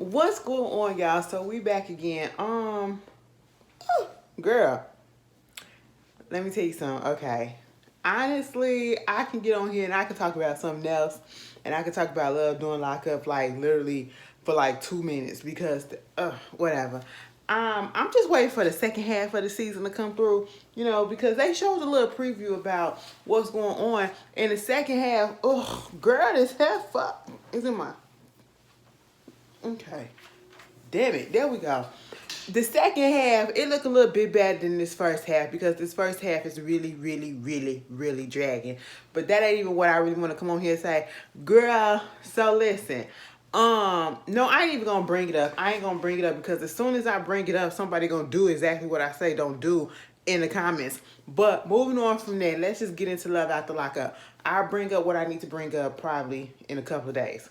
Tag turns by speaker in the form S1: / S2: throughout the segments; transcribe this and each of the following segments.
S1: What's going on, y'all? So we back again. Girl, let me tell you something. Okay, honestly, I can get on here and I can talk about something else, and I can talk about love doing lockup like literally for like 2 minutes because whatever. I'm just waiting for the second half of the season to come through, because they showed a little preview about what's going on in the second half. Oh, girl, this half fuck is in my okay. Damn it, there we go. The second half, it looked a little bit better than this first half because this first half is really, really, really, really dragging. But that ain't even what I really want to come on here and say. Girl, so listen. No, I ain't even gonna bring it up. I ain't gonna bring it up because as soon as I bring it up, somebody gonna do exactly what I say don't do in the comments. But moving on from there, let's just get into love after lockup. I'll bring up what I need to bring up probably in a couple of days.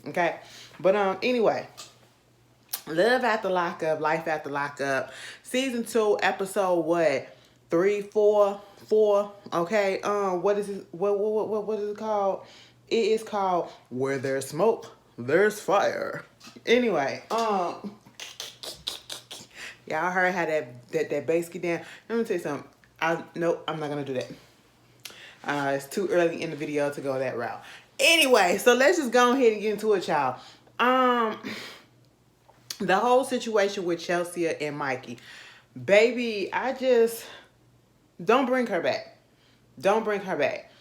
S1: Okay? But anyway. Love After Lockup, Life After Lockup, season 2, episode what? 3, 4, 4. Okay. What is it? What is it called? It is called Where There's Smoke, There's Fire. Anyway, y'all heard how that bass get down. Let me tell you something. Nope, I'm not gonna do that. It's too early in the video to go that route. Anyway, so let's just go ahead and get into it, y'all. The whole situation with Chelsea and Mikey. Baby, I just don't bring her back. Don't bring her back.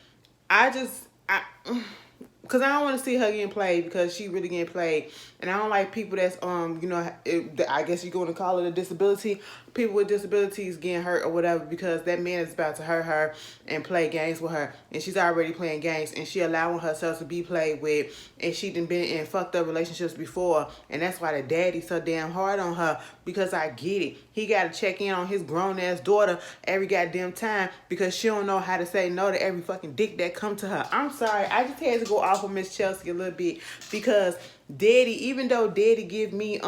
S1: Because I don't want to see her getting played because she really getting played. And I don't like people that's, I guess you're going to call it a disability. People with disabilities getting hurt or whatever because that man is about to hurt her and play games with her. And she's already playing games and she allowing herself to be played with. And she done been in fucked up relationships before. And that's why the daddy's so damn hard on her because I get it. He got to check in on his grown-ass daughter every goddamn time because she don't know how to say no to every fucking dick that come to her. I'm sorry. I just had to go off of Miss Chelsea a little bit because daddy, even though daddy give me,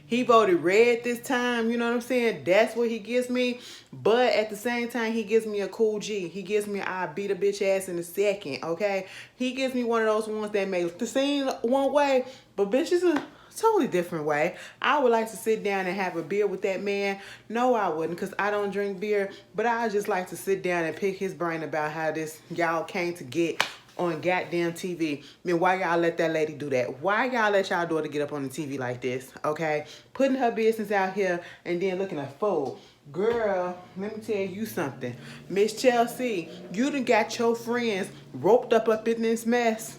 S1: he voted red this time, you know what I'm saying? That's what he gives me. But at the same time, he gives me a cool G. He gives me I beat a bitch ass in a second, okay? He gives me one of those ones that makes the scene one way, but bitch is a totally different way. I would like to sit down and have a beer with that man. No, I wouldn't because I don't drink beer, but I just like to sit down and pick his brain about how this y'all came to get on goddamn TV. I mean, why y'all let that lady do that? Why y'all let y'all daughter get up on the TV like this, okay? Putting her business out here and then looking a fool. Girl, let me tell you something. Miss Chelsea, you done got your friends roped up in this mess.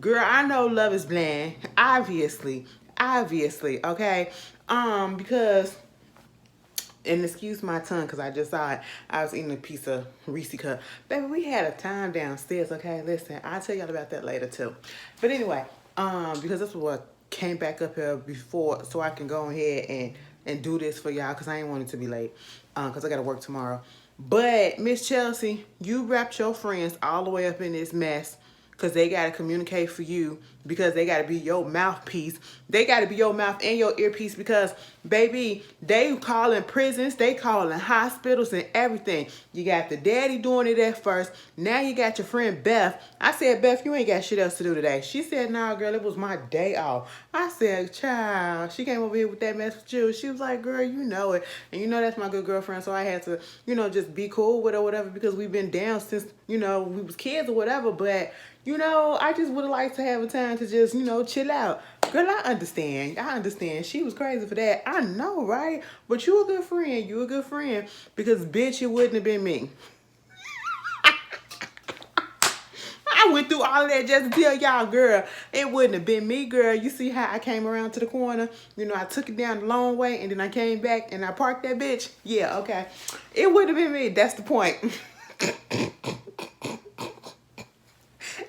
S1: Girl, I know love is blind. Obviously, okay? Because and excuse my tongue because I just saw it. I was eating a piece of Reese cup. Baby, we had a time downstairs, okay? Listen, I'll tell y'all about that later too. But anyway, because that's what came back up here before so I can go ahead and do this for y'all because I ain't wanting to be late because I got to work tomorrow. But, Miss Chelsea, you wrapped your friends all the way up in this mess because they got to communicate for you because they got to be your mouthpiece. They got to be your mouth and your earpiece because, baby, they calling prisons, they calling hospitals and everything. You got the daddy doing it at first. Now you got your friend Beth. I said, Beth, you ain't got shit else to do today. She said, nah, girl, it was my day off. I said, child, she came over here with that mess with you. She was like, girl, you know it. And you know that's my good girlfriend, so I had to, just be cool with her or whatever because we've been down since, we was kids or whatever. But, I just would have liked to have a time to just, chill out. Girl, I understand. She was crazy for that. I know, right? But you a good friend. You a good friend. Because, bitch, it wouldn't have been me. I went through all of that just to tell y'all, girl, it wouldn't have been me, girl. You see how I came around to the corner? I took it down the long way, and then I came back, and I parked that bitch? Yeah, okay. It wouldn't have been me. That's the point.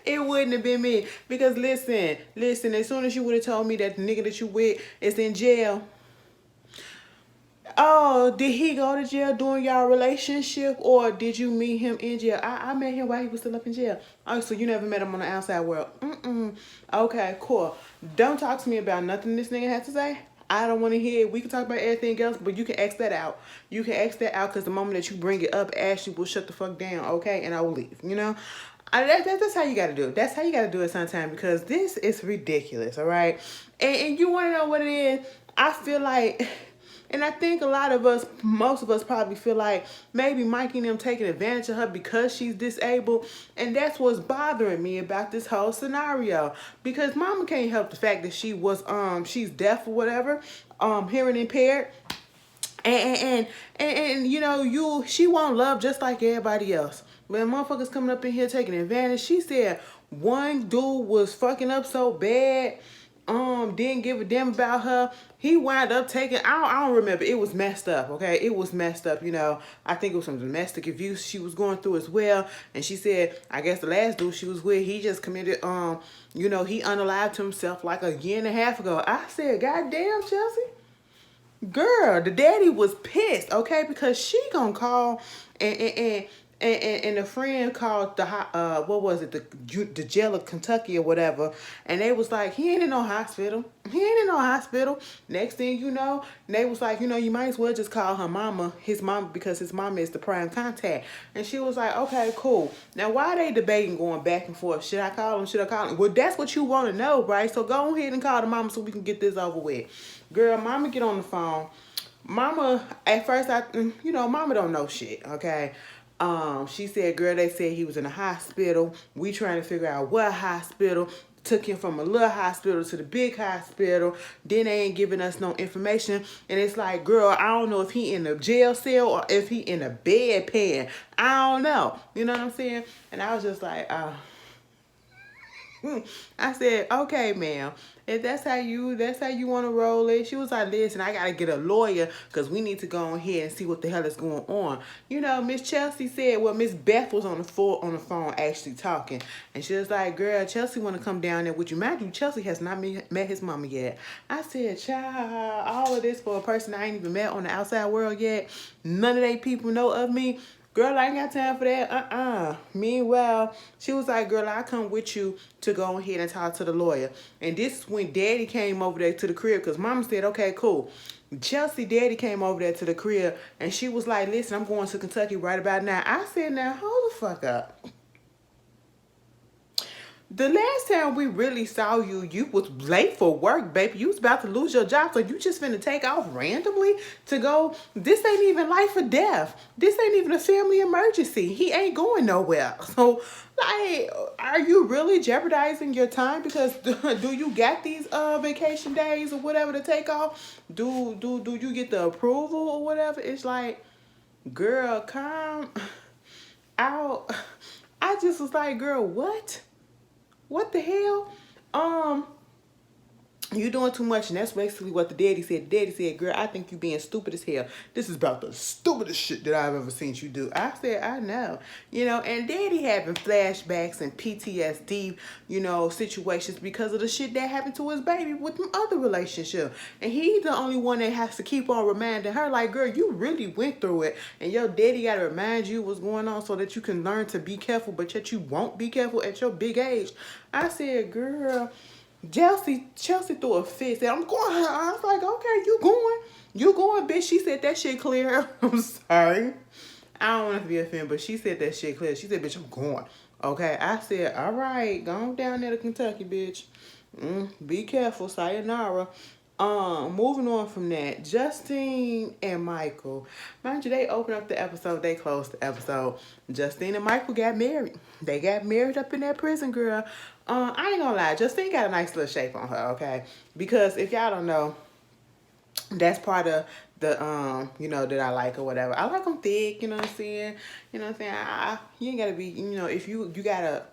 S1: It wouldn't have been me. Because listen, as soon as you would have told me that the nigga that you with is in jail. Oh, did he go to jail during y'all relationship or did you meet him in jail? I met him while he was still up in jail. Oh, so you never met him on the outside world. Okay, cool. Don't talk to me about nothing this nigga has to say. I don't want to hear it. We can talk about everything else, but you can X that out. You can X that out because the moment that you bring it up, Ashley will shut the fuck down, okay? And I will leave, That's how you got to do it. That's how you got to do it sometimes, because this is ridiculous, all right? And you want to know what it is? I feel like, and I think a lot of us, most of us probably feel like maybe Mikey and them taking advantage of her because she's disabled. And that's what's bothering me about this whole scenario. Because mama can't help the fact that she's deaf or whatever, hearing impaired. And you know, she won't love just like everybody else. When motherfuckers coming up in here taking advantage, she said one dude was fucking up so bad, didn't give a damn about her. He wound up taking, I don't remember. It was messed up, okay? It was messed up, you know. I think it was some domestic abuse she was going through as well. And she said, I guess the last dude she was with, he just committed, you know, he unalived himself like a year and a half ago. I said, God damn, Chelsea. Girl, the daddy was pissed, okay, because she gonna call and a friend called the what was it, the jail of Kentucky or whatever, and they was like, he ain't in no hospital. He ain't in no hospital. Next thing you know, they was like, you know, you might as well just call her mama, his mama, because his mama is the prime contact. And she was like, okay, cool. Now why are they debating going back and forth? Should I call him? Should I call him? Well, that's what you want to know, right? So go ahead and call the mama so we can get this over with. Girl, mama get on the phone. Mama, at first, mama don't know shit, okay? She said, girl, they said he was in a hospital. We trying to figure out what hospital. Took him from a little hospital to the big hospital. Then they ain't giving us no information. And it's like, girl, I don't know if he in a jail cell or if he in a bedpan. I don't know. You know what I'm saying? And I was just like, I said, okay, ma'am. If that's how you want to roll it. She was like, listen, I got to get a lawyer because we need to go ahead and see what the hell is going on. You know, Miss Chelsea said, well, Miss Beth was on the phone actually talking. And she was like, girl, Chelsea want to come down there with you. Mind you, Chelsea has not met his mama yet. I said, child, all of this for a person I ain't even met on the outside world yet. None of they people know of me. Girl, I ain't got time for that. Meanwhile, she was like, girl, I'll come with you to go ahead and talk to the lawyer. And this is when daddy came over there to the crib, because mama said, okay, cool. Chelsea daddy came over there to the crib, and she was like, listen, I'm going to Kentucky right about now. I said, now, hold the fuck up. The last time we really saw you, you was late for work, baby. You was about to lose your job, so you just finna take off randomly to go. This ain't even life or death. This ain't even a family emergency. He ain't going nowhere. So, like, are you really jeopardizing your time? Because do you get these vacation days or whatever to take off? Do you get the approval or whatever? It's like, girl, calm out. I just was like, girl, what? What the hell? You doing too much, and that's basically what the daddy said. The daddy said, girl, I think you being stupid as hell. This is about the stupidest shit that I've ever seen you do. I said, I know. You know, and daddy having flashbacks and PTSD, you know, situations because of the shit that happened to his baby with them other relationship. And he's the only one that has to keep on reminding her, like, girl, you really went through it. And your daddy got to remind you what's going on so that you can learn to be careful, but yet you won't be careful at your big age. I said, girl... Chelsea threw a fit. Said, I'm going. I was like, okay, you going, bitch. She said that shit clear. I'm sorry. I don't want to be offended, but she said that shit clear. She said, bitch, I'm going. Okay. I said, all right, go on down there to Kentucky, bitch. Be careful. Sayonara. Moving on from that, Justine and Michael. Mind you, they opened up the episode, they closed the episode. Justine and Michael got married. They got married up in that prison, girl. I ain't gonna lie, Justine got a nice little shape on her, okay? Because if y'all don't know, that's part of the you know, that I like or whatever. I like them thick, you know what I'm saying? You know what I'm saying? You ain't gotta be, you know, if you gotta.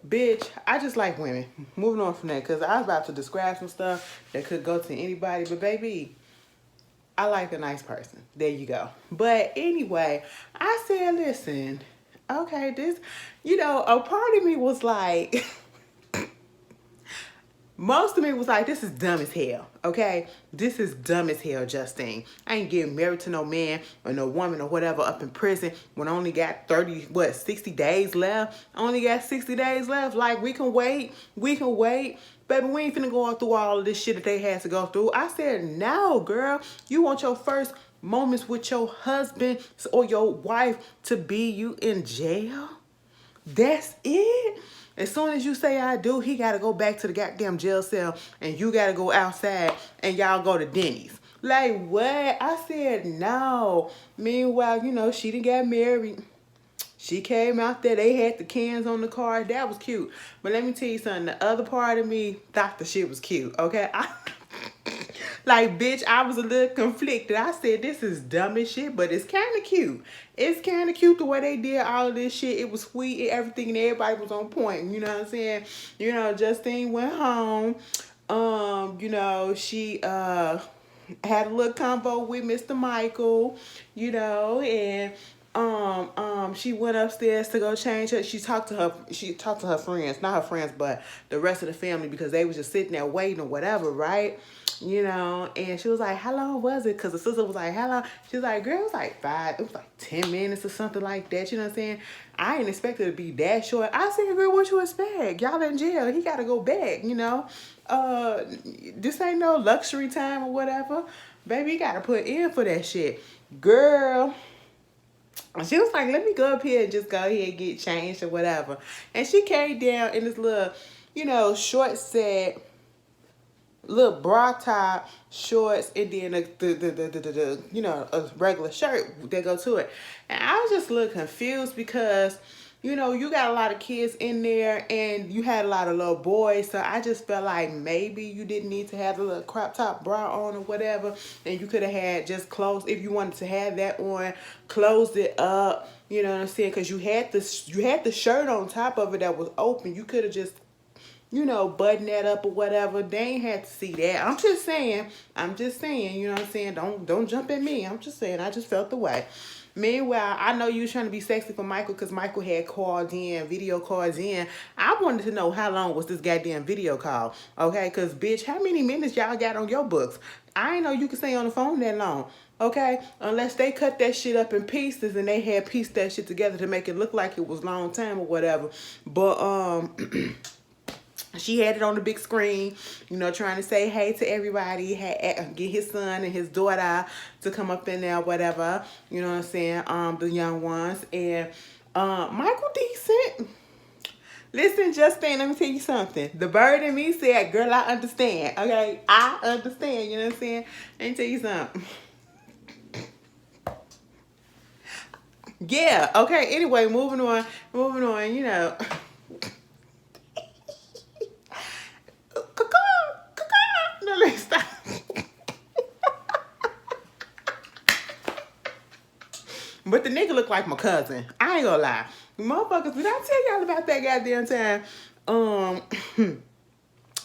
S1: Bitch, I just like women. Moving on from that, because I was about to describe some stuff that could go to anybody, but baby, I like a nice person. There you go. But anyway, I said, listen, okay, this, you know, a part of me was like, most of me was like, this is dumb as hell, okay? This is dumb as hell, Justine. I ain't getting married to no man or no woman or whatever up in prison when I only got 60 days left? I only got 60 days left. Like, we can wait. We can wait. Baby, we ain't finna go through all of this shit that they had to go through. I said, no, girl. You want your first moments with your husband or your wife to be you in jail? That's it. As soon as you say I do, he gotta go back to the goddamn jail cell and you gotta go outside and y'all go to Denny's. Like what? I said no. Meanwhile, she done got married. She came out there, they had the cans on the car. That was cute. But let me tell you something, the other part of me thought the shit was cute, okay? Like, bitch, I was a little conflicted. I said, this is dumb as shit, but it's kind of cute. It's kind of cute the way they did all of this shit. It was sweet and everything, and everybody was on point. You know what I'm saying? Justine went home. She had a little convo with Mr. Michael, and she went upstairs to go change her. She talked to her friends, not her friends, but the rest of the family, because they was just sitting there waiting or whatever, right? And she was like, how long was it? Because the sister was like, how long? She was like, girl, it was like 10 minutes or something like that. You know what I'm saying? I ain't expected it to be that short. I said, girl, what you expect? Y'all in jail. He got to go back, This ain't no luxury time or whatever. Baby, you got to put in for that shit. Girl. She was like, let me go up here and just go ahead and get changed or whatever. And she came down in this little, short set, little bra top, shorts, and then a regular shirt that go to it. And I was just a little confused because, you got a lot of kids in there and you had a lot of little boys. So I just felt like maybe you didn't need to have a little crop top bra on or whatever. And you could have had just clothes, if you wanted to have that on, closed it up. You know what I'm saying? Because you had the shirt on top of it that was open. You could have just button that up or whatever. They ain't had to see that. I'm just saying, you know what I'm saying? Don't jump at me. I'm just saying, I just felt the way. Meanwhile, I know you was trying to be sexy for Michael because Michael had video calls in. I wanted to know how long was this goddamn video call, okay? Because, bitch, how many minutes y'all got on your books? I ain't know you could stay on the phone that long, okay? Unless they cut that shit up in pieces and they had pieced that shit together to make it look like it was long time or whatever. But, she had it on the big screen, trying to say hey to everybody, get his son and his daughter to come up in there, whatever, you know what I'm saying, the young ones. And Michael decent. Listen, Justine, let me tell you something. The bird in me said, girl, I understand, okay? I understand, you know what I'm saying? Let me tell you something. Yeah, okay, anyway, moving on, No, let's stop. But the nigga look like my cousin. I ain't gonna lie. Motherfuckers, did I tell y'all about that goddamn time?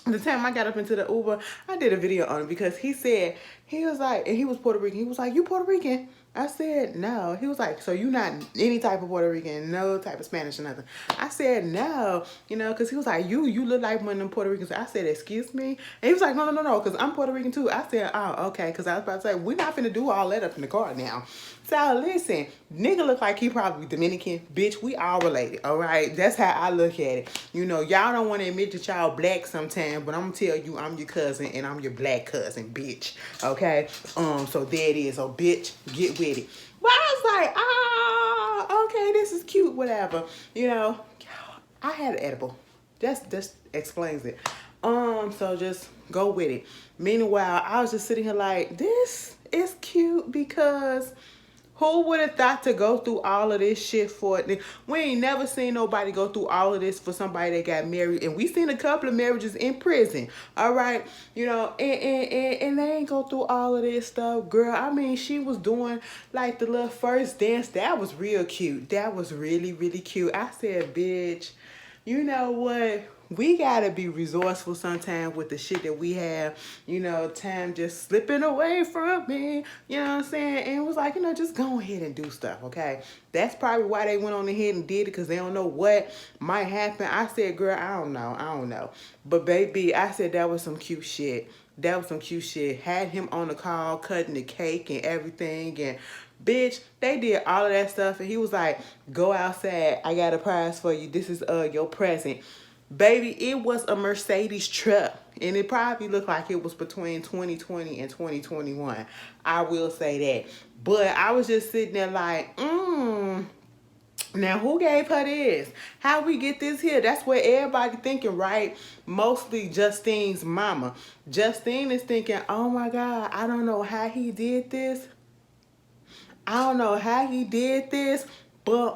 S1: The time I got up into the Uber, I did a video on it because he was like, and he was Puerto Rican. He was like, you Puerto Rican? I said, no. He was like, so you not any type of Puerto Rican, no type of Spanish or nothing. I said, no, because he was like, you look like one of them Puerto Ricans. I said, excuse me? And he was like, no, because I'm Puerto Rican too. I said, oh, okay, because I was about to say, we're not finna do all that up in the car now. So listen, nigga look like he probably Dominican. Bitch, we all related, all right? That's how I look at it. Y'all don't want to admit that y'all black sometimes, but I'm going to tell you I'm your cousin and I'm your black cousin, bitch, okay? So there it is. So, bitch, get with it. But I was like, okay, this is cute, whatever. I had an edible. Just explains it. So just go with it. Meanwhile, I was just sitting here like, this is cute because who would have thought to go through all of this shit for it? We ain't never seen nobody go through all of this for somebody that got married. And we seen a couple of marriages in prison. All right. And they ain't go through all of this stuff. Girl, I mean, she was doing like the little first dance. That was real cute. That was really, really cute. I said, bitch, you know what? We gotta be resourceful sometimes with the shit that we have. Time just slipping away from me. You know what I'm saying? And it was like, just go ahead and do stuff, okay? That's probably why they went on ahead and did it, because they don't know what might happen. I said, girl, I don't know. But baby, I said that was some cute shit. Had him on the call, cutting the cake and everything. And bitch, they did all of that stuff. And he was like, go outside. I got a prize for you. This is your present. Baby, it was a Mercedes truck, and it probably looked like it was between 2020 and 2021. I will say that. But I was just sitting there like, Now, who gave her this? How we get this here? That's what everybody thinking, right? Mostly Justine's mama. Justine is thinking, oh my God, I don't know how he did this. I don't know how he did this, but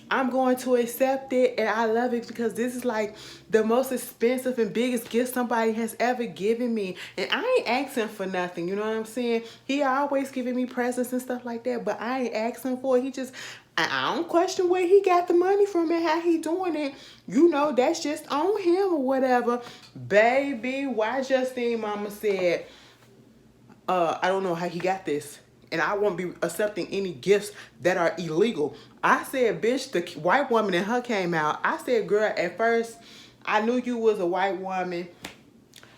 S1: I'm going to accept it, and I love it because this is like the most expensive and biggest gift somebody has ever given me. And I ain't asking for nothing, you know what I'm saying? He always giving me presents and stuff like that, but I ain't asking for it. He just, I don't question where he got the money from and how he doing it. You know, that's just on him or whatever. Baby, why Justine mama said, I don't know how he got this. And I won't be accepting any gifts that are illegal. I said, bitch, the white woman in her came out. I said, girl, at first, I knew you was a white woman.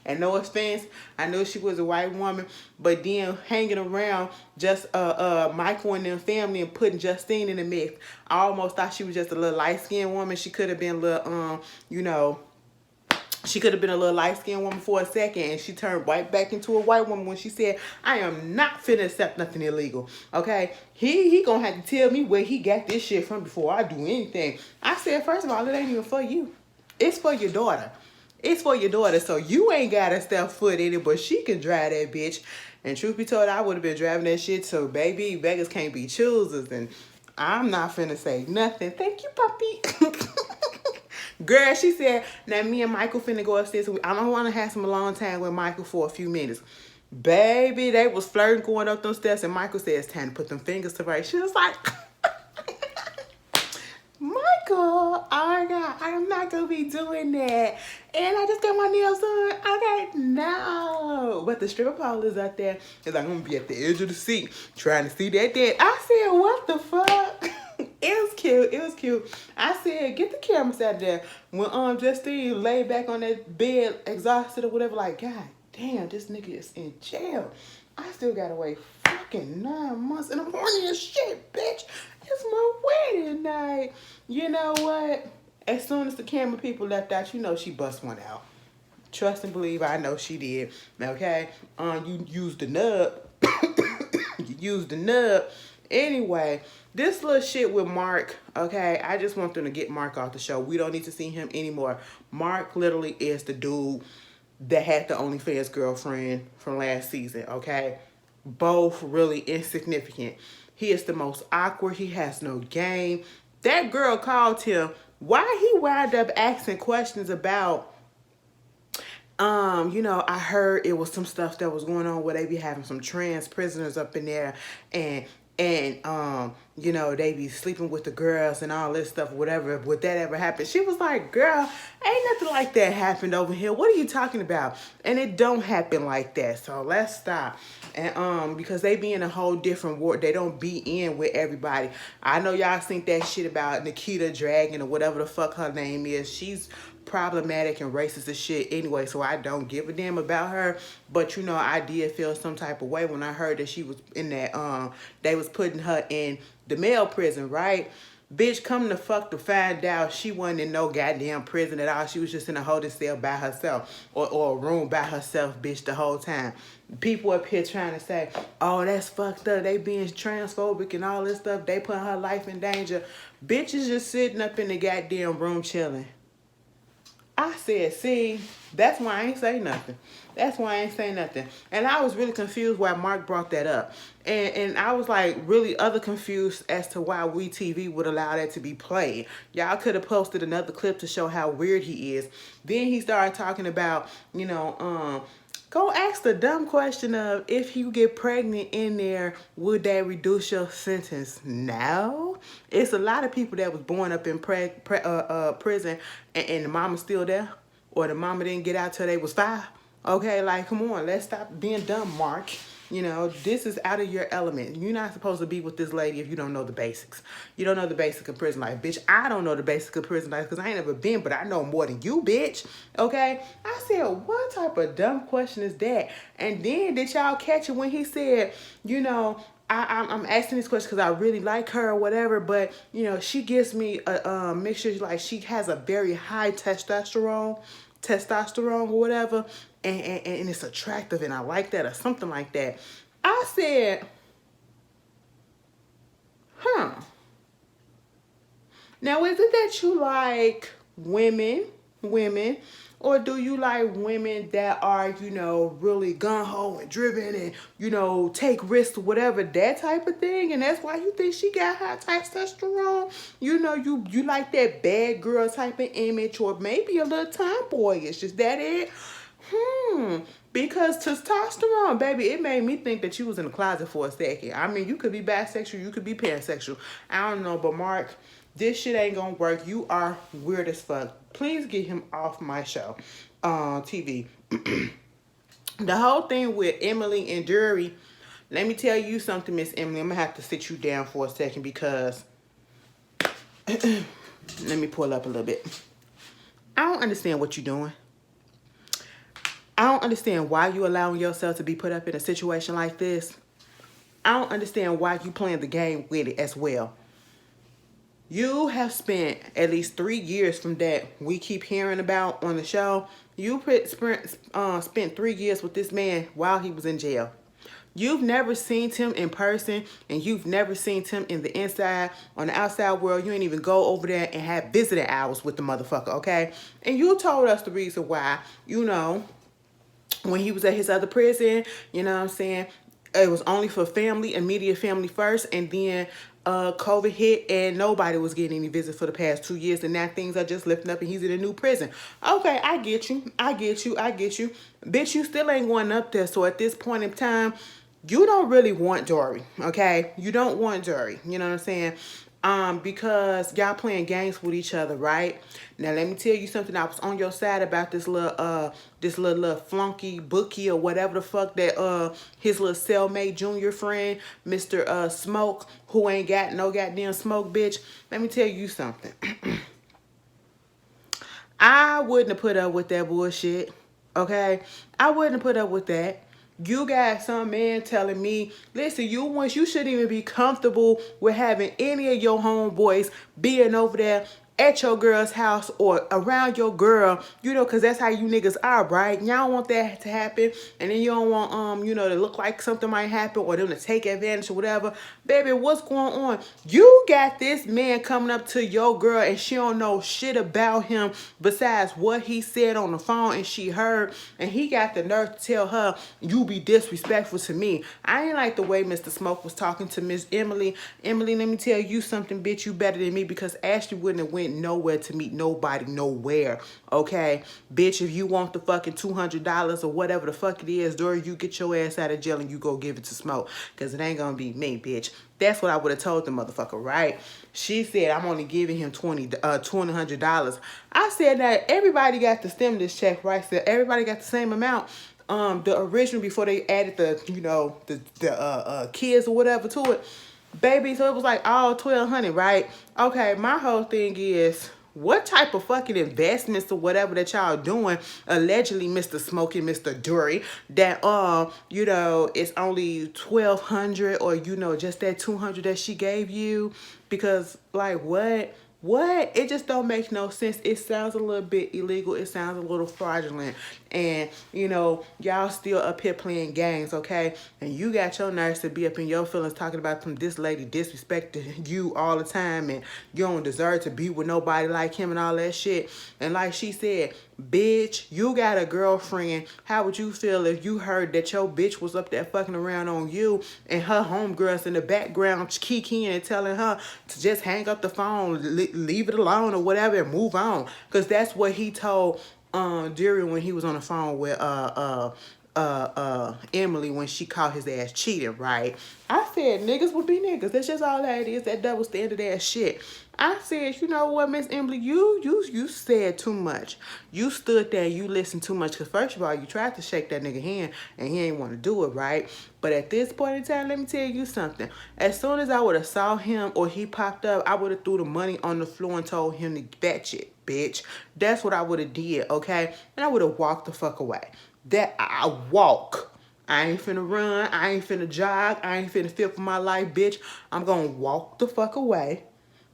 S1: And no offense, I knew she was a white woman. But then hanging around just Michael and their family and putting Justine in the mix, I almost thought she was just a little light-skinned woman. She could have been a little, you know, she could have been a little light-skinned woman for a second, and she turned right back into a white woman when she said, I am not finna accept nothing illegal, okay? He gonna have to tell me where he got this shit from before I do anything. I said, first of all, it ain't even for you. It's for your daughter. It's for your daughter, so you ain't gotta step foot in it, but she can drive that bitch. And truth be told, I would have been driving that shit too. Baby, beggars can't be choosers, and I'm not finna say nothing. Thank you, puppy. Girl, she said, now me and Michael finna go upstairs. I don't want to have some alone time with Michael for a few minutes. Baby, they was flirting going up those steps, and Michael said, it's time to put them fingers to right. She was like, Michael, oh my God, I'm not going to be doing that. And I just got my nails done. Okay, no. But the stripper pole is out there. It's like, I'm going to be at the edge of the seat trying to see that dead. I said, what the fuck? It was cute. It was cute. I said, get the cameras out there. When Justine laid back on that bed, exhausted or whatever, like, God damn, this nigga is in jail. I still gotta wait fucking 9 months and I'm horny as shit, bitch. It's my wedding night. You know what? As soon as the camera people left out, you know she bust one out. Trust and believe, I know she did. Okay? You used the nub. You used the nub. Anyway, this little shit with Mark, okay, I just want them to get Mark off the show. We don't need to see him anymore. Mark literally is the dude that had the OnlyFans girlfriend from last season, okay? Both really insignificant. He is the most awkward. He has no game. That girl called him. Why he wound up asking questions about, you know, I heard it was some stuff that was going on where they be having some trans prisoners up in there, and you know, they be sleeping with the girls and all this stuff, whatever. Would that ever happen? She was like, girl, ain't nothing like that happened over here. What are you talking about? And it don't happen like that. So let's stop. And because they be in a whole different world. They don't be in with everybody. I know y'all think that shit about Nikita Dragon or whatever the fuck her name is. She's problematic and racist as shit anyway, so I don't give a damn about her. But you know, I did feel some type of way when I heard that she was in that they was putting her in the male prison, right? Bitch, come the fuck to find out she wasn't in no goddamn prison at all. She was just in a holding cell by herself, or a room by herself, bitch, the whole time. People up here trying to say, oh, that's fucked up. They being transphobic and all this stuff. They putting her life in danger. Bitch is just sitting up in the goddamn room chilling. I said, see, that's why I ain't say nothing. That's why I ain't say nothing. And I was really confused why Mark brought that up. And I was like really other confused as to why WeTV would allow that to be played. Y'all could have posted another clip to show how weird he is. Then he started talking about, you know, go ask the dumb question of, if you get pregnant in there, would that reduce your sentence? No. It's a lot of people that was born up in prison and the mama's still there, or the mama didn't get out till they was 5. Okay, like, come on, let's stop being dumb, Mark. You know, this is out of your element. You're not supposed to be with this lady if you don't know the basics. You don't know the basics of prison life. Bitch, I don't know the basics of prison life because I ain't never been, but I know more than you, bitch. Okay? I said, what type of dumb question is that? And then did y'all catch it when he said, you know, I'm asking this question because I really like her or whatever, but, you know, she gives me a mixture, like she has a very high testosterone or whatever, and it's attractive and I like that or something like that. I said, huh. Now, is it that you like women, or do you like women that are, really gun-ho and driven and, take risks or whatever, that type of thing? And that's why you think she got high testosterone? You like that bad girl type of image, or maybe a little tomboyish. Is that it? Because testosterone, baby, it made me think that you was in the closet for a second. I mean, you could be bisexual, you could be pansexual. I don't know, but Mark, this shit ain't gonna work. You are weird as fuck. Please get him off my show, TV. The whole thing with Emily and Dury, let me tell you something, Miss Emily. I'm gonna have to sit you down for a second because let me pull up a little bit. I don't understand what you're doing. I don't understand why you allowing yourself to be put up in a situation like this. I don't understand why you playing the game with it as well. You have spent at least 3 years from that we keep hearing about on the show. You spent 3 years with this man while he was in jail. You've never seen him in person, and you've never seen him in the inside, on the outside world. You ain't even go over there and have visiting hours with the motherfucker, okay? And you told us the reason why, when he was at his other prison, you know what I'm saying? It was only for family, immediate family first, and then COVID hit and nobody was getting any visits for the past 2 years, and now things are just lifting up and he's in a new prison. Okay, I get you. Bitch, you still ain't going up there, so at this point in time, you don't really want Dory, okay? You don't want Dory, you know what I'm saying? Because y'all playing games with each other, right? Now let me tell you something. I was on your side about this little flunky bookie or whatever the fuck that his little cellmate junior friend, Mr. Smoke, who ain't got no goddamn smoke, bitch. Let me tell you something. I wouldn't have put up with that bullshit, okay? I wouldn't have put up with that. You got some man telling me, listen, you shouldn't even be comfortable with having any of your homeboys being over there at your girl's house or around your girl, because that's how you niggas are, right? Y'all don't want that to happen, and then you don't want, to look like something might happen or them to take advantage or whatever. Baby, what's going on? You got this man coming up to your girl and she don't know shit about him besides what he said on the phone and she heard, and he got the nerve to tell her, you be disrespectful to me. I ain't like the way Mr. Smoke was talking to Miss Emily. Emily, let me tell you something, bitch, you better than me, because Ashley wouldn't have went nowhere to meet nobody nowhere, okay? Bitch, if you want the fucking $200 or whatever the fuck it is, Dory, you get your ass out of jail and you go give it to Smoke, because it ain't gonna be me, bitch. That's what I would have told the motherfucker, right? She said, I'm only giving him $200. I said that everybody got the stimulus check, right? So everybody got the same amount. The original, before they added the kids or whatever to it, baby, so it was like all $1,200, right? Okay, my whole thing is, what type of fucking investments or whatever that y'all doing, allegedly, Mr. Smokey, Mr. Dury, that it's only $1,200, or just that $200 that she gave you? Because like what? It just don't make no sense. It sounds a little bit illegal. It sounds a little fraudulent. And, y'all still up here playing games, okay? And you got your nerves to be up in your feelings talking about this lady disrespecting you all the time, and you don't deserve to be with nobody like him and all that shit. And like she said, bitch, you got a girlfriend. How would you feel if you heard that your bitch was up there fucking around on you and her homegirls in the background kikiing and telling her to just hang up the phone, leave it alone or whatever, and move on? Because that's what he told Dury when he was on the phone with Emily when she called his ass cheating, right? I said niggas would be niggas. That's just all that is. That double standard ass shit. I said, you know what, Miss Emily, you said too much. You stood there and you listened too much. Because first of all, you tried to shake that nigga hand and he ain't want to do it, right? But at this point in time, let me tell you something. As soon as I would have saw him or he popped up, I would have threw the money on the floor and told him to fetch it, bitch. That's what I would have did, okay? And I would have walked the fuck away. That I walk. I ain't finna run. I ain't finna jog. I ain't finna feel for my life, bitch. I'm gonna walk the fuck away.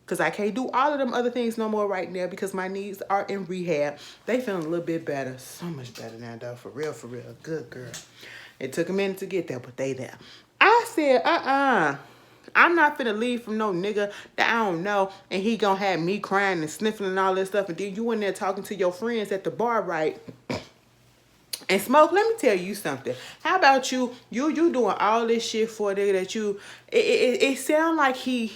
S1: Because I can't do all of them other things no more right now because my knees are in rehab. They feeling a little bit better. So much better now, though. For real, for real. Good girl. It took a minute to get there, but they there. I said, I'm not finna leave from no nigga that I don't know, and he gonna have me crying and sniffling and all this stuff, and then you in there talking to your friends at the bar, right? And Smoke, let me tell you something. How about you? You doing all this shit for a nigga that you? It sound like he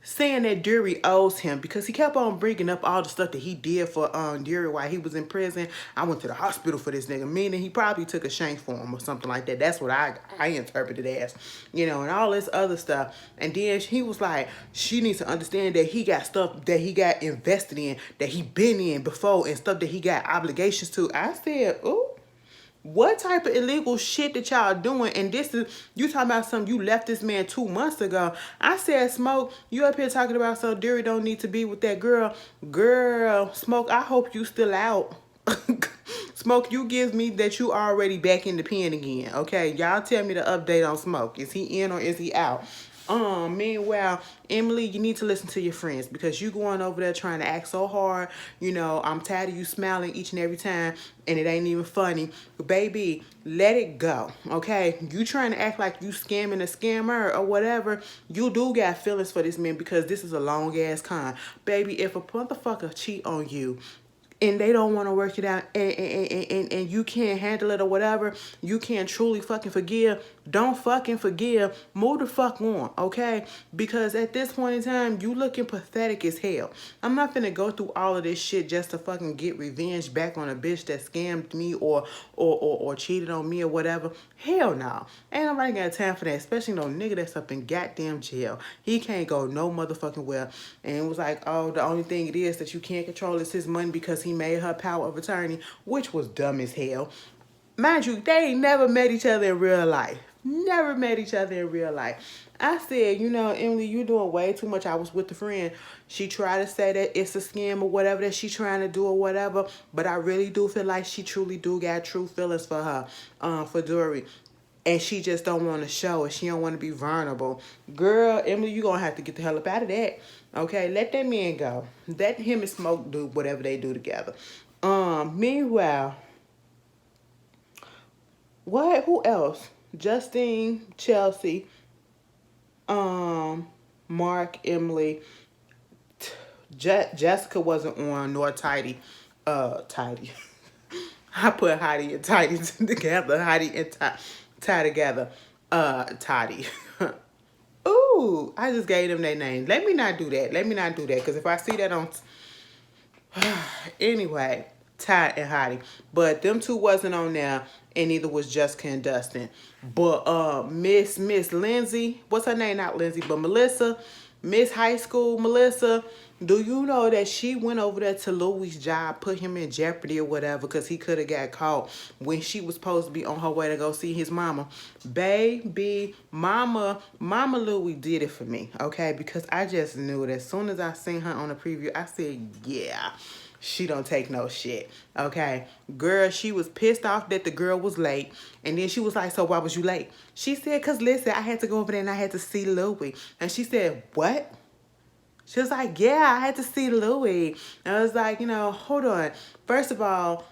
S1: saying that Dury owes him because he kept on bringing up all the stuff that he did for Dury while he was in prison. I went to the hospital for this nigga, meaning he probably took a shank for him or something like that. That's what I interpreted as, you know, and all this other stuff. And then he was like, she needs to understand that he got stuff that he got invested in, that he been in before, and stuff that he got obligations to. I said, ooh. What type of illegal shit that y'all doing? And this is, you talking about something you left this man 2 months ago. I said, Smoke, you up here talking about so Dury don't need to be with that girl. Girl, Smoke, I hope you still out. Smoke, you give me that you already back in the pen again. Okay, y'all tell me the update on Smoke. Is he in or is he out? Meanwhile, Emily, you need to listen to your friends because you going over there trying to act so hard. You know, I'm tired of you smiling each and every time and it ain't even funny. Baby, let it go, okay? You trying to act like you scamming a scammer or whatever. You do got feelings for this man because this is a long-ass con. Baby, if a motherfucker cheat on you, and they don't want to work it out and you can't handle it or whatever, you can't truly fucking forgive, don't fucking forgive, move the fuck on, okay? Because at this point in time, you looking pathetic as hell. I'm not finna go through all of this shit just to fucking get revenge back on a bitch that scammed me or cheated on me or whatever. Hell no. Ain't nobody got time for that, especially no nigga that's up in goddamn jail. He can't go no motherfucking well. And it was like, oh, the only thing it is that you can't control is his money because he made her power of attorney, which was dumb as hell. Mind you, they ain't never met each other in real life. Never met each other in real life. I said, you know, Emily, you doing way too much. I was with a friend. She tried to say that it's a scam or whatever that she trying to do or whatever. But I really do feel like she truly do got true feelings for her, for Dury. And she just don't want to show it. She don't want to be vulnerable. Girl, Emily, you going to have to get the hell up out of that. Okay, let that man go. Let him and Smoke do whatever they do together. Meanwhile, what? Who else? Justine, Chelsea, Mark, Emily, Jessica wasn't on, nor Tidy. Tidy. I put Heidi and Tidy together. Heidi and Ty together. Toddy. Ooh, I just gave them their names. Let me not do that. Let me not do that. Because if I see that on... Anyway, Ty and Heidi. But them two wasn't on there. And neither was Jessica and Dustin. But Miss Lindsay. What's her name? Not Lindsay, but Melissa. Miss High School Melissa. Do you know that she went over there to Louis' job, put him in jeopardy or whatever because he could have got caught when she was supposed to be on her way to go see his mama? Baby, Mama Louis did it for me, okay? Because I just knew it. As soon as I seen her on the preview, I said, yeah, she don't take no shit, okay? Girl, she was pissed off that the girl was late. And then she was like, so why was you late? She said, because listen, I had to go over there and I had to see Louis. And she said, what? She was like, yeah, I had to see Louis. And I was like, you know, hold on. First of all,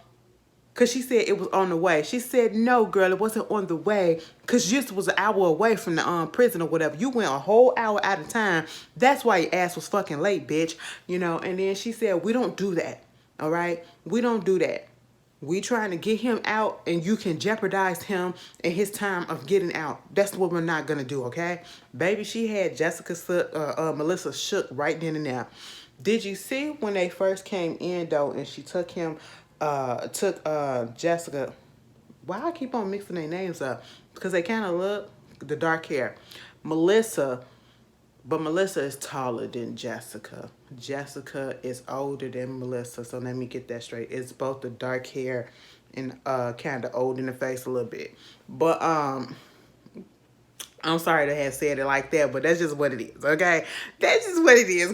S1: because she said it was on the way. She said, no, girl, it wasn't on the way. Because you was an hour away from the prison or whatever. You went a whole hour out of time. That's why your ass was fucking late, bitch. You know, and then she said, we don't do that. All right? We don't do that. We trying to get him out and you can jeopardize him and his time of getting out. That's what we're not going to do, okay? Baby, she had Melissa shook right then and there. Did you see when they first came in, though, and she took him, Jessica. Why I keep on mixing their names up? Because they kind of look, the dark hair. Melissa. But Melissa is taller than Jessica. Jessica is older than Melissa. So let me get that straight. It's both the dark hair and kind of old in the face a little bit. But I'm sorry to have said it like that, but that's just what it is, okay? That's just what it is.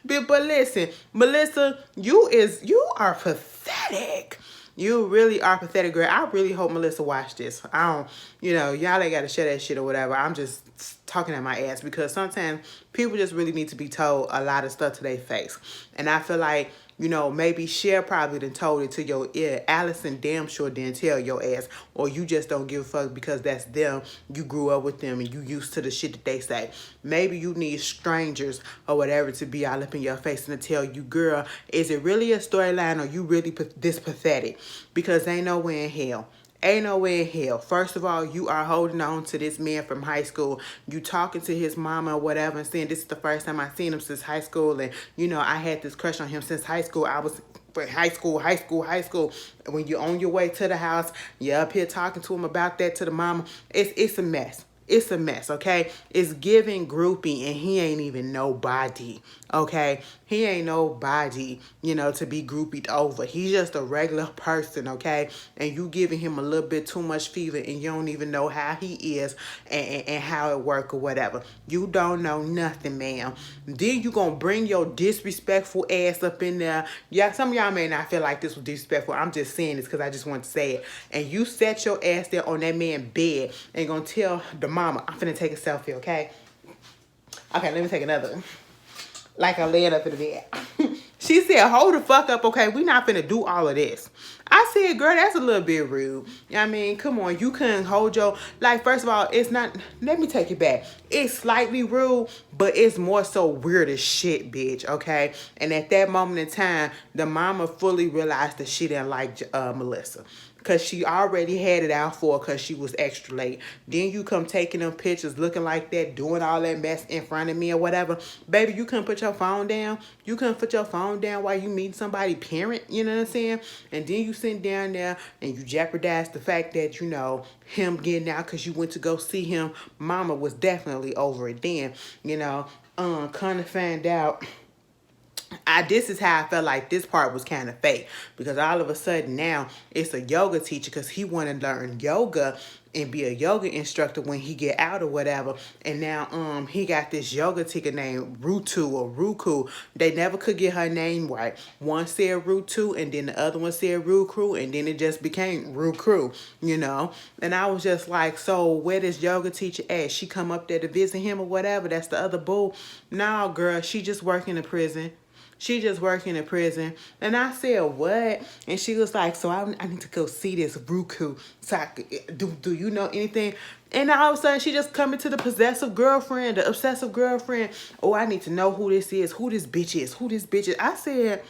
S1: But listen, Melissa, you are pathetic. You really are pathetic, girl. I really hope Melissa watched this. I don't, you know, y'all ain't got to share that shit or whatever. I'm just talking at my ass because sometimes people just really need to be told a lot of stuff to their face. And I feel like You know, maybe Cher probably done told it to your ear. Allison damn sure didn't tell your ass. Or you just don't give a fuck because that's them. You grew up with them and you used to the shit that they say. Maybe you need strangers or whatever to be all up in your face and to tell you, girl, is it really a storyline or you really this pathetic? Because ain't nowhere in hell. Ain't nowhere in hell. First of all, you are holding on to this man from high school. You talking to his mama or whatever and saying this is the first time I seen him since high school. And, you know, I had this crush on him since high school. I was high school. When you're on your way to the house, you're up here talking to him about that to the mama. It's a mess. It's a mess, okay? It's giving groupie and he ain't even nobody, okay? He ain't nobody, you know, to be groupied over. He's just a regular person, okay? And you giving him a little bit too much fever and you don't even know how he is and how it work or whatever. You don't know nothing, ma'am. Then you gonna bring your disrespectful ass up in there. Yeah, some of y'all may not feel like this was disrespectful. I'm just saying this because I just want to say it. And you set your ass there on that man's bed and gonna tell the mama, I'm finna take a selfie, okay? Okay, let me take another. Like I laid up in the bed. She said, hold the fuck up, okay? We not finna do all of this. I said, girl, that's a little bit rude. I mean, come on. You couldn't hold your... Like, first of all, it's not... Let me take it back. It's slightly rude, but it's more so weird as shit, bitch, okay? And at that moment in time, the mama fully realized that she didn't like Melissa. Because she already had it out for her because she was extra late. Then you come taking them pictures looking like that, doing all that mess in front of me or whatever. Baby, you couldn't put your phone down. You couldn't put your phone down while you meet somebody parent, you know what I'm saying? And then you sit down there and you jeopardize the fact that, you know, him getting out because you went to go see him. Mama was definitely over it then, you know. Kind of find out... this is how I felt like this part was kind of fake because all of a sudden now it's a yoga teacher because he want to learn yoga and be a yoga instructor when he get out or whatever. And now he got this yoga teacher named Rutu or Ruku. They never could get her name right. One said Rutu and then the other one said Ruku and then it just became Ruku, you know. And I was just like, so where this yoga teacher at? She come up there to visit him or whatever. That's the other boo. No, girl, she just work in a prison. She just working in prison. And I said, what? And she was like, so I need to go see this Ruku. So do you know anything? And all of a sudden, she just coming to the possessive girlfriend, the obsessive girlfriend. Oh, I need to know who this is, who this bitch is, who this bitch is. I said,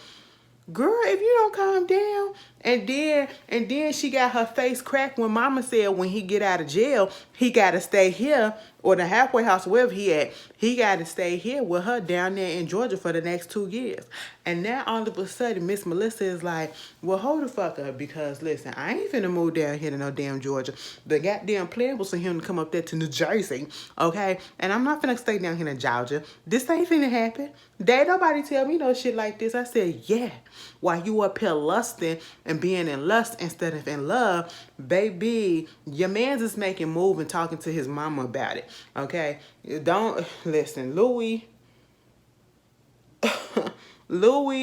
S1: girl, if you don't calm down. And then she got her face cracked when mama said when he get out of jail, he got to stay here or the halfway house, wherever he at. He got to stay here with her down there in Georgia for the next 2 years. And now all of a sudden, Miss Melissa is like, well, hold the fuck up because, listen, I ain't finna move down here to no damn Georgia. The goddamn plan was for him to come up there to New Jersey, okay? And I'm not finna stay down here in Georgia. This ain't finna happen. There ain't nobody tell me no shit like this. I said, yeah. While you up here lusting and being in lust instead of in love, baby, your man's is making move and talking to his mama about it, okay? Don't, listen, Louis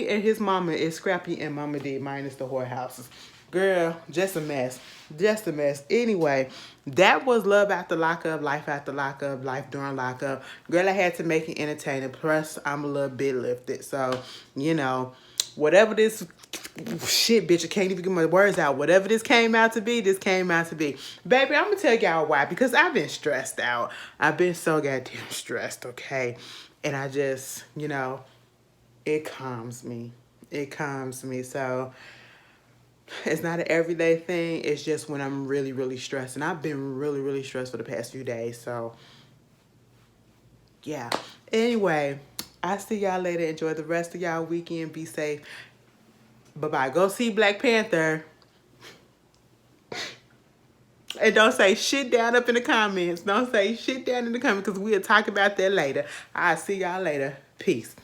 S1: and his mama is Scrappy and Mama D minus the whorehouses. Girl, just a mess. Just a mess. Anyway, that was Love After Lockup, Life After Lockup, Life During Lockup. Girl, I had to make it entertaining. Plus, I'm a little bit lifted. So, you know, whatever this... Shit, bitch, I can't even get my words out. Whatever this came out to be, this came out to be. Baby, I'm going to tell y'all why. Because I've been stressed out. I've been so goddamn stressed, okay? And I just, you know, it calms me. It calms me. So, it's not an everyday thing. It's just when I'm really, really stressed. And I've been really, really stressed for the past few days. So, yeah. Anyway, I'll see y'all later. Enjoy the rest of y'all weekend. Be safe. Bye-bye. Go see Black Panther. And don't say shit down up in the comments. Don't say shit down in the comments because we'll talk about that later. I'll see y'all later. Peace.